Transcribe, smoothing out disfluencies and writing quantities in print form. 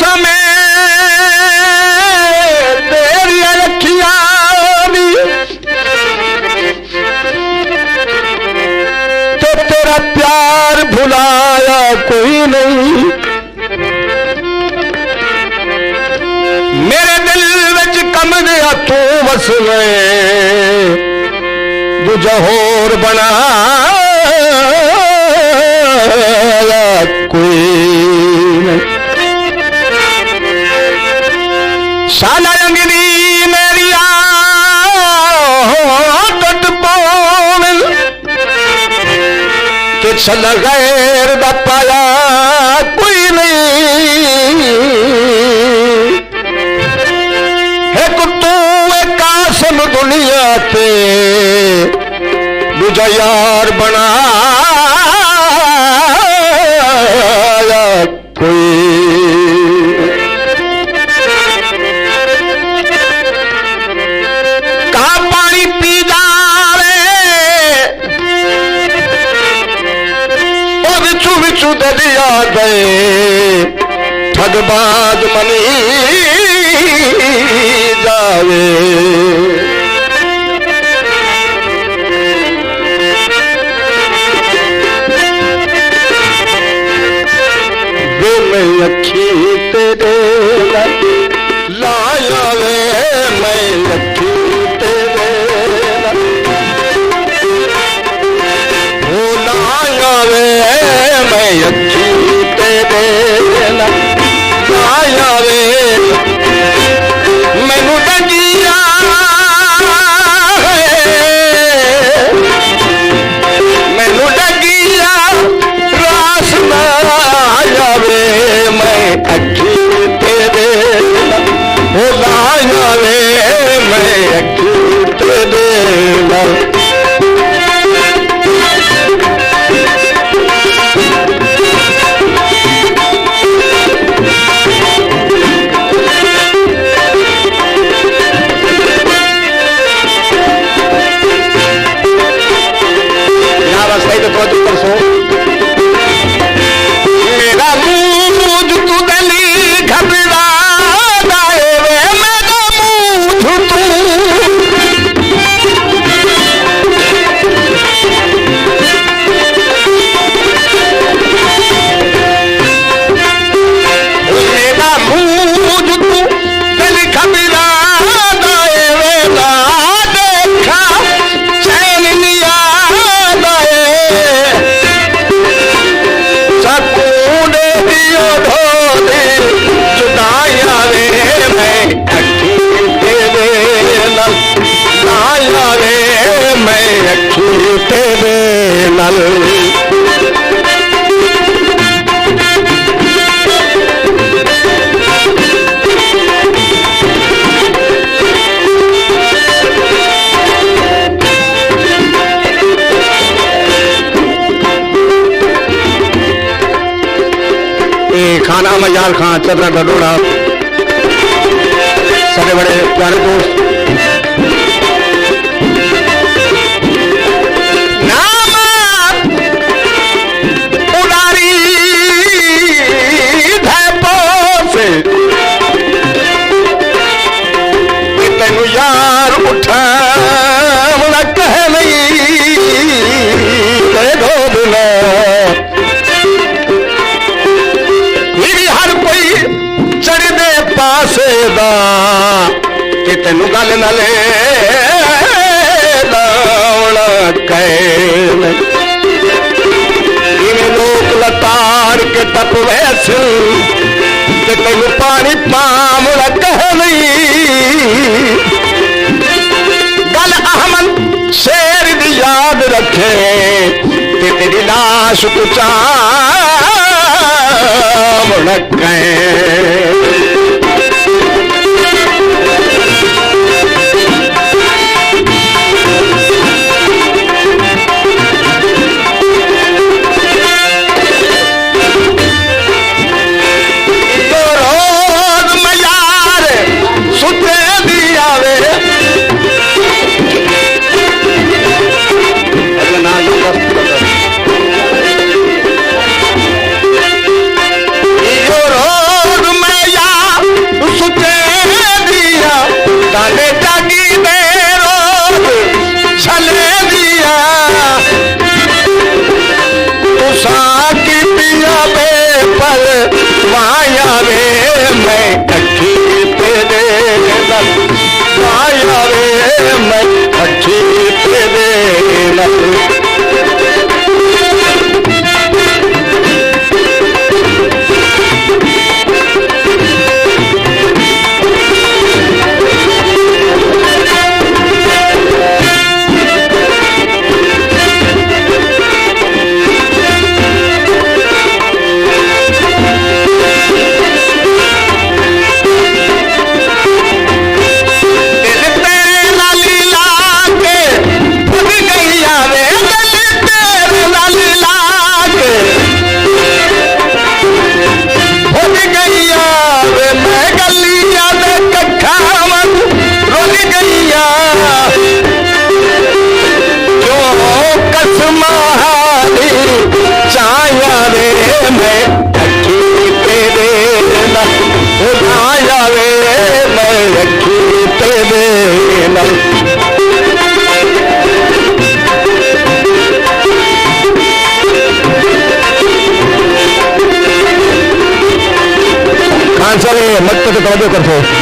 समय तेरी अखियां तो तेरा प्यार भुलाया कोई नहीं। मेरे दिल विच कमरिया तू वस गए दूजा होर बनाया कोई नहीं। शाला अंगनी मेरिया टुट पावन कि छल गैर दा पाया कोई नहीं। एक तू एक कासम दुनिया ते दूजा यार बनाया कोई। कहा पानी पी जावे और बिचू बिचू दरिया गए ठगबाज मनी जावे। मैं अखी तेरे लाया वे मैं अखी तेरे हो लाया वे मैं अखी तेरे लाया वे मैनू डगिया मैनू डगिया रास ना वे मैं अखी तेरे हो लाया वे मैं अखी तेरे। यहाँ बस नहीं तो परसों मेरा मुंह तू गली घबरा दाए वे मेरा मुंह तू मेरा मुंह तू गली घबरा दाए वे ना देखा चैन लिया दाए सकून दियो ढोले जुदाया वे मैं अखी तेरे नल लाया वे मैं अखी तेरे नल। खाना मजाल खां चरना डडोड़ा सारे बड़े प्यारे दोस्त नाम उड़ारी धैपो से तेनू यार उठा मुला कह नहीं दो बिना चढ़दे पासे दा कि तेनू गल न ले लाउणा कैन इवें लोक लतार के टप वैस कि तेनू पानी पामुड़ा कह नहीं। गल अहमद शेर दी याद रखे ते तेरी लाश को चामुड़ा कैन। रोज माणसाने मत तवज्जो करतो